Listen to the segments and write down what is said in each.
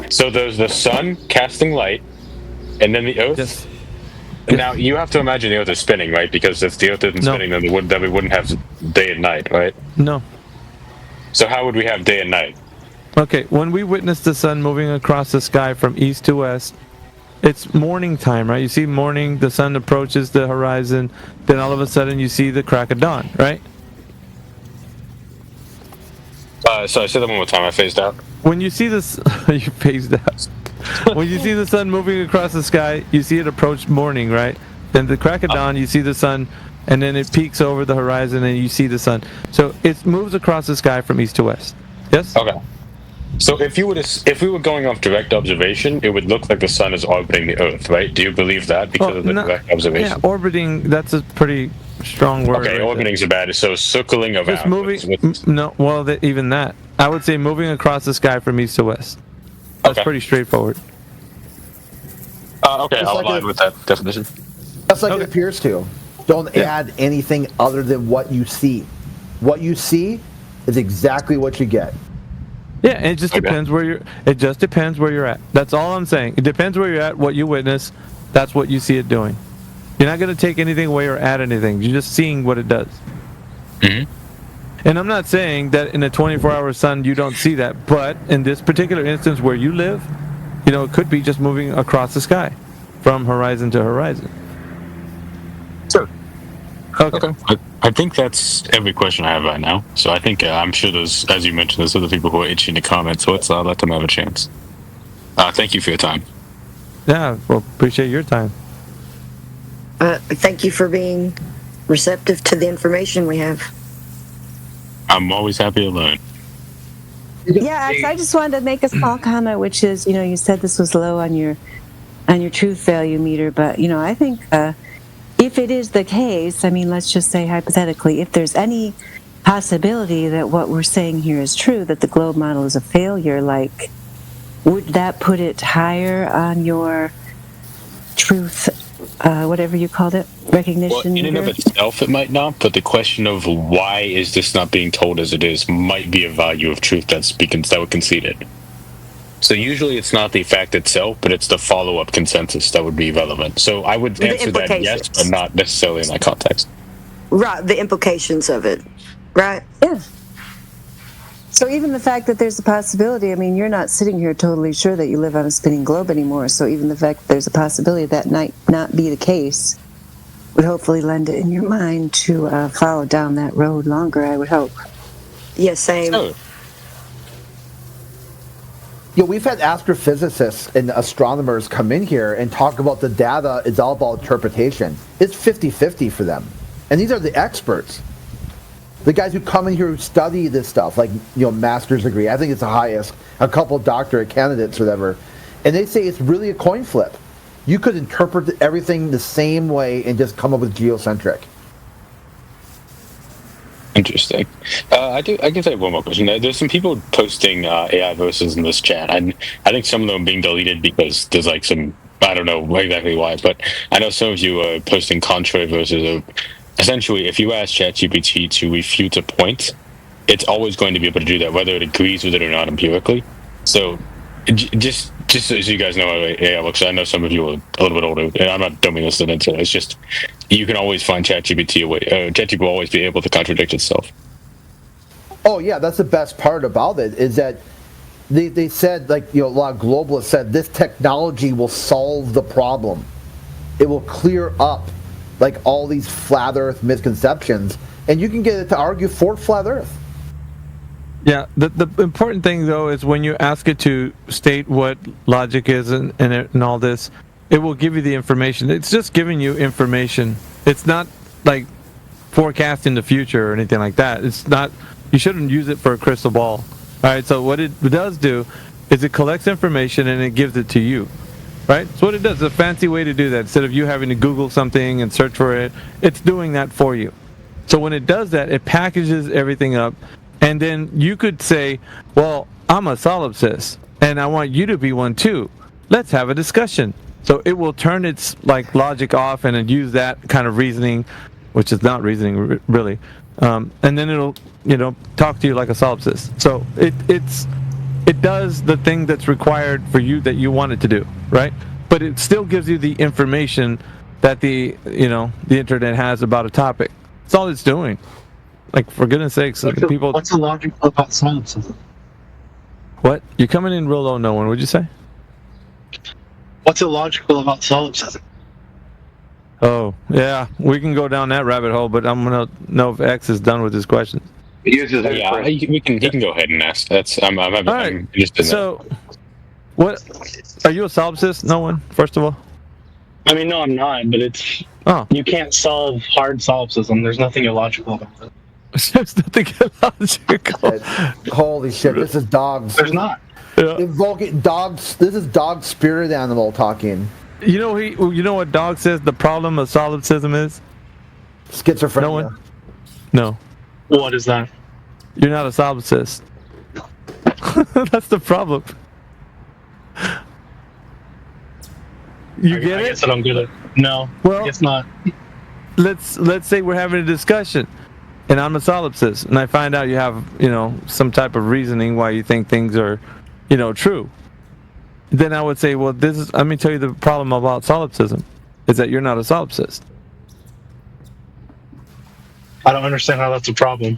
So there's the sun casting light, and then the Earth. Yes. Now you have to imagine the Earth is spinning, right? Because if the Earth isn't No. spinning, then we wouldn't have day and night, right? No. So how would we have day and night? Okay, when we witness the sun moving across the sky from east to west, it's morning time, right? You see morning, the sun approaches the horizon, then all of a sudden you see the crack of dawn, right? So I said that one more time. I phased out. When you see this, you phased out. When you see the sun moving across the sky, you see it approach morning, right? Then the crack of dawn, you see the sun, and then it peaks over the horizon, and you see the sun. So it moves across the sky from east to west. Yes. Okay. So if we were going off direct observation, it would look like the sun is orbiting the Earth, right? Do you believe that because of the direct observation? Yeah, orbiting. That's a pretty strong word. Okay, right orbiting's bad. So circling around. just moving. No, well, even that. I would say moving across the sky from east to west. That's Okay. pretty straightforward. Okay, I'll align with that definition. That's like it appears to. Don't add anything other than what you see. What you see is exactly what you get. Yeah, and it just depends where you're. It just depends where you're at. That's all I'm saying. It depends where you're at, what you witness. That's what you see it doing. You're not going to take anything away or add anything. You're just seeing what it does. Mm-hmm. And I'm not saying that in a 24-hour sun you don't see that, but in this particular instance where you live, it could be just moving across the sky, from horizon to horizon. Sure. Okay. I think that's every question I have right now. So I think I'm sure there's, as you mentioned, there's other people who are itching to comment. So let's let them have a chance. Thank you for your time. Yeah, well, appreciate your time. Thank you for being receptive to the information we have. I'm always happy to learn. Yeah, I just wanted to make a small comment, which is, you said this was low on your truth value meter, but I think if it is the case, let's just say hypothetically, if there's any possibility that what we're saying here is true, that the globe model is a failure, would that put it higher on your truth, whatever you called it, recognition? Well, in and of itself, it might not, but the question of why is this not being told as it is might be a value of truth that would concede it. So usually it's not the fact itself, but it's the follow-up consensus that would be relevant. So I would answer that yes, but not necessarily in that context. Right, the implications of it, right? Yeah. So even the fact that there's a possibility, you're not sitting here totally sure that you live on a spinning globe anymore, so even the fact that there's a possibility that might not be the case would hopefully lend it in your mind to follow down that road longer, I would hope. Yes, same. Oh. We've had astrophysicists and astronomers come in here and talk about the data. It's all about interpretation. It's 50-50 for them. And these are the experts. The guys who come in here who study this stuff, master's degree. I think it's the highest. A couple doctorate candidates or whatever. And they say it's really a coin flip. You could interpret everything the same way and just come up with geocentric. Interesting. I guess I have one more question. There's some people posting AI verses in this chat, and I think some of them are being deleted because there's some, I don't know exactly why, but I know some of you are posting contrary verses. Essentially, if you ask ChatGPT to refute a point, it's always going to be able to do that, whether it agrees with it or not empirically. So just so you guys know how AI works, I know some of you are a little bit older, and I'm not dumbing this into it. It's just you can always find ChatGPT a way. ChatGPT will always be able to contradict itself. Oh yeah, that's the best part about it is that they said a lot of globalists said this technology will solve the problem. It will clear up all these flat Earth misconceptions, and you can get it to argue for flat Earth. Yeah, the important thing though is when you ask it to state what logic is and all this, it will give you the information. It's just giving you information. It's not forecasting the future or anything like that. It's not. You shouldn't use it for a crystal ball. All right. So what it does do is it collects information and it gives it to you. Right. So what it does is a fancy way to do that. Instead of you having to Google something and search for it, it's doing that for you. So when it does that, it packages everything up. And then you could say, well, I'm a solipsist, and I want you to be one too. Let's have a discussion. So it will turn its logic off and use that kind of reasoning, which is not reasoning and then it'll talk to you like a solipsist. So it does the thing that's required for you that you want it to do, right? But it still gives you the information that the internet has about a topic. That's all it's doing. Like, for goodness sakes, people. What's the logic about solipsism? What? You're coming in real low, no one. What'd you say? What's illogical about solipsism? Oh, yeah, we can go down that rabbit hole, but I'm gonna know if X is done with his question. He can go ahead and ask. I'm All right. interested in So, what? Are you a solipsist? No one. First of all. I mean, no, I'm not, but it's... Oh. You can't solve hard solipsism. There's nothing illogical about it. There's nothing illogical. Holy shit! This is dogs. There's not. Yeah. Invoking dogs. This is dog spirit animal talking. You know what dog says the problem of solipsism is? Schizophrenia. No one? No. What is that? You're not a solipsist. That's the problem. You get I it? guess I don't get it. No, Well, I guess not. Let's say we're having a discussion, and I'm a solipsist, and I find out you have some type of reasoning why you think things are true. Then I would say, well, let me tell you the problem about solipsism is that you're not a solipsist. I don't understand how that's a problem.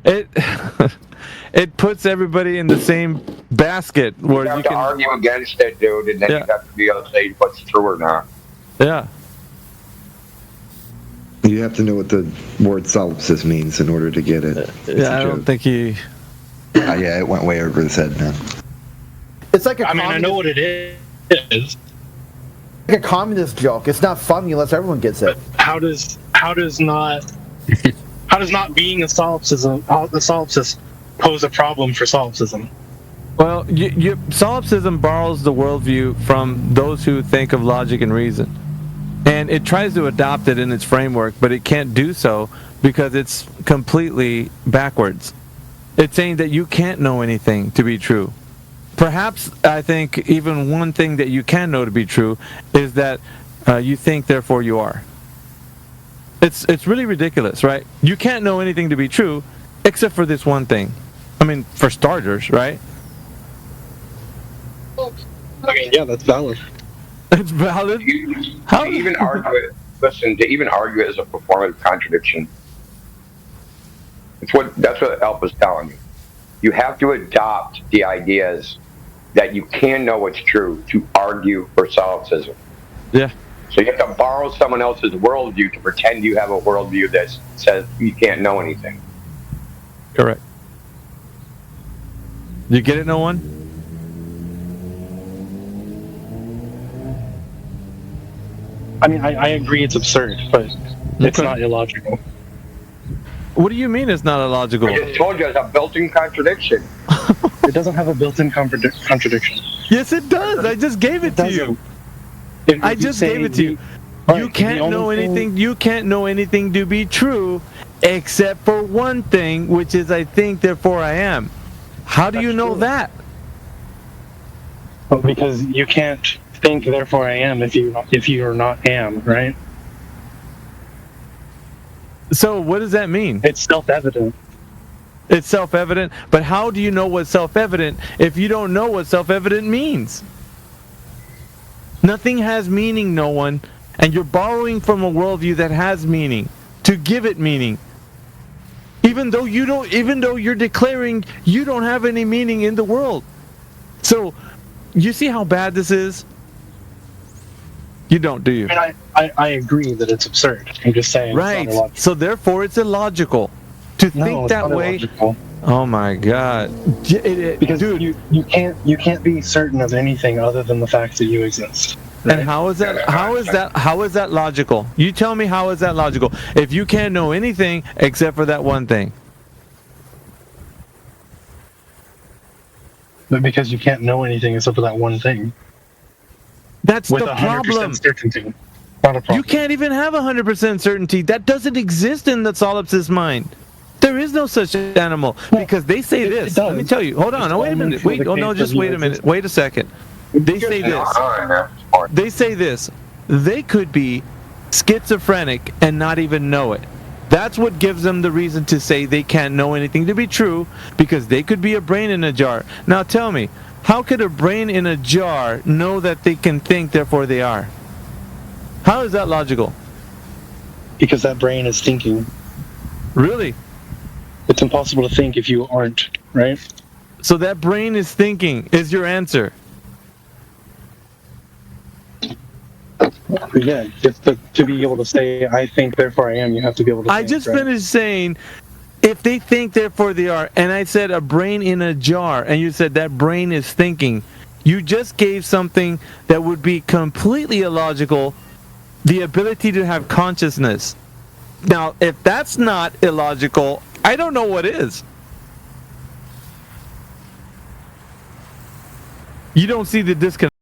It puts everybody in the same basket where You have you to can argue against it, dude, and then you have to be able to say what's true or not. Yeah. You have to know what the word solipsist means in order to get it. It's Yeah, I don't think he. Yeah, it went way over his head now. It's like a. I mean, I know what it is. Like a communist joke. It's not funny unless everyone gets it. How does not being a solipsist pose a problem for solipsism? Well, solipsism borrows the worldview from those who think of logic and reason. And it tries to adopt it in its framework, but it can't do so because it's completely backwards. It's saying that you can't know anything to be true. Perhaps, I think, even one thing that you can know to be true is that you think, therefore you are. It's really ridiculous, right? You can't know anything to be true except for this one thing. I mean, for starters, right? I mean, yeah, that's valid. It's valid. How? To even argue it, listen, to even argue it is a performative contradiction. That's what Elp is telling you. You have to adopt the ideas that you can know what's true to argue for solipsism. Yeah. So you have to borrow someone else's worldview to pretend you have a worldview that says you can't know anything. Correct. You get it, no one? I mean, I agree it's absurd, but it's not illogical. What do you mean it's not illogical? I just told you it's a built-in contradiction. It doesn't have a built-in contradiction. Yes, it does. I just gave it to you. I just gave it to you. You can't know anything. You can't know anything to be true, except for one thing, which is I think, therefore I am. How do you know that? Well, because you can't think, therefore I am, if you are not am, right? So what does that mean? It's self-evident. It's self-evident, but how do you know what's self-evident if you don't know what self-evident means? Nothing has meaning, no one, and you're borrowing from a worldview that has meaning to give it meaning. Even though you're declaring you don't have any meaning in the world. So, you see how bad this is? You don't, do you? I mean, I agree that it's absurd. I'm just saying. Right. It's not illogical. So therefore, it's illogical to No, think it's that not way. illogical. Oh my God! Because dude, you can't be certain of anything other than the fact that you exist. and how is that logical? You tell me, how is that logical? If you can't know anything except for that one thing. But because you can't know anything except for that one thing. That's With the 100% problem. certainty. Not a problem. You can't even have 100% certainty. That doesn't exist in the solipsist mind. There is no such animal because they say this. does. Let me tell you. Hold on. No, wait a minute. Wait. Oh no, just wait a minute. Wait a second. They say this. They say this. They could be schizophrenic and not even know it. That's what gives them the reason to say they can't know anything to be true, because they could be a brain in a jar. Now tell me, how could a brain in a jar know that they can think, therefore they are? How is that logical? Because that brain is thinking. Really? It's impossible to think if you aren't, right? So that brain is thinking is your answer. Yeah, just to be able to say, I think, therefore I am, you have to be able to I think, just right? finished saying, if they think, therefore they are, and I said a brain in a jar, and you said that brain is thinking. You just gave something that would be completely illogical, the ability to have consciousness. Now, if that's not illogical, I don't know what is. You don't see the disconnect.